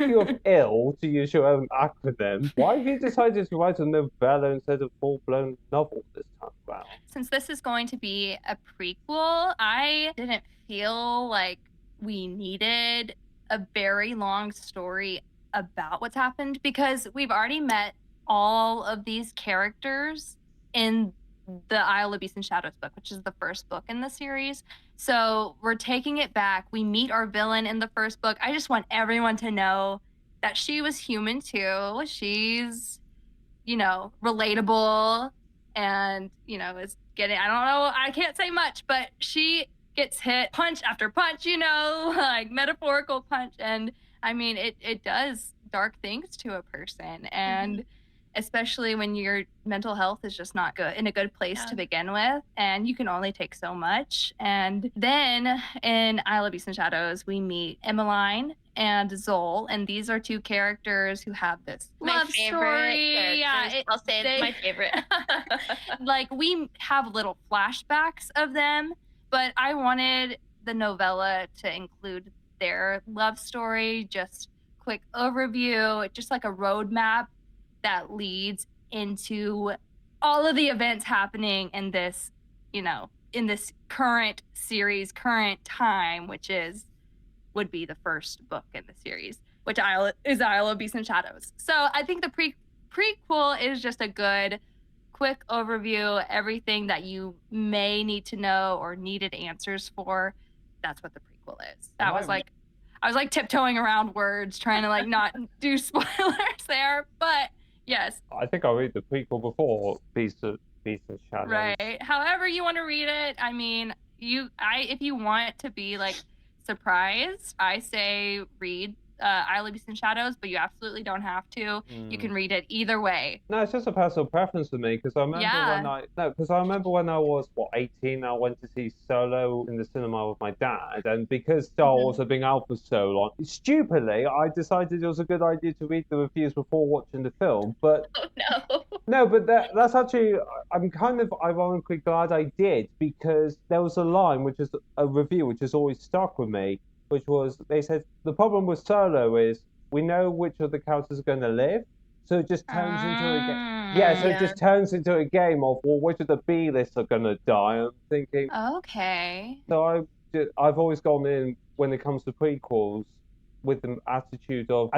speaking of ill, to use your own acronym, why have you decided to write a novella instead of full-blown novel this time around? Since this is going to be a prequel, I didn't feel like we needed a very long story about what's happened because we've already met all of these characters in the Isle of Beasts and Shadows book, which is the first book in the series. So we're taking it back. We meet our villain in the first book. I just want everyone to know that she was human too. She's, relatable and, is getting, I don't know, I can't say much, but she gets hit punch after punch, like metaphorical punch. And I mean, it does dark things to a person. And especially when your mental health is just not good in a good place to begin with, and you can only take so much. And then in Isle of Beasts and Shadows, we meet Emmeline and Zoll, and these are two characters who have this My love favorite story. characters. I'll say it's my favorite. Like we have little flashbacks of them, but I wanted the novella to include their love story, just quick overview, just like a roadmap that leads into all of the events happening in this, in this current series, current time, which would be the first book in the series, which is Isle of Beasts and Shadows. So I think the prequel is just a good, quick overview, everything that you may need to know or needed answers for. That's what the prequel is. That was like, I was like tiptoeing around words, trying to like not do spoilers there, but yes. I think I read the prequel before Beast and Shadows. Right. However you want to read it. I mean, if you want to be like surprised, I say read Isle of Beasts and Shadows, but you absolutely don't have to. You can read it either way. No, it's just a personal preference for me because I remember when I was 18, I went to see Solo in the cinema with my dad, and because Star Wars had been out for so long, stupidly I decided it was a good idea to read the reviews before watching the film. But Oh no. no, but that's actually, I'm kind of ironically glad I did, because there was a line, which is a review, which has always stuck with me, which was, they said, the problem with Solo is we know which of the characters are going to live, so it just turns into a game. Yeah, so it just turns into a game of, well, which of the B-lists are going to die? I'm thinking, Okay. so I've always gone in, when it comes to prequels, with the attitude of,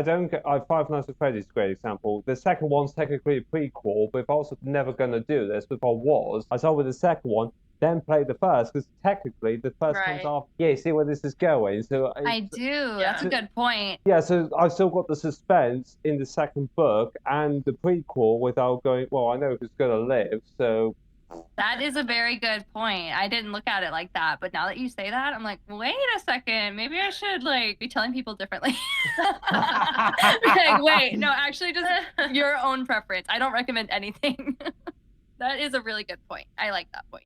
Five Nights at Freddy's is a great example. The second one's technically a prequel, but if I was never going to do this, but if I start with the second one, then play the first, because technically the first comes off. Yeah, you see where this is going. So I do. That's a good point. Yeah, so I've still got the suspense in the second book and the prequel without going, well, I know who's going to live, so. That is a very good point. I didn't look at it like that, but now that you say that, I'm like, wait a second, maybe I should like be telling people differently. Like, wait, no, actually, just your own preference. I don't recommend anything. That is a really good point. I like that point.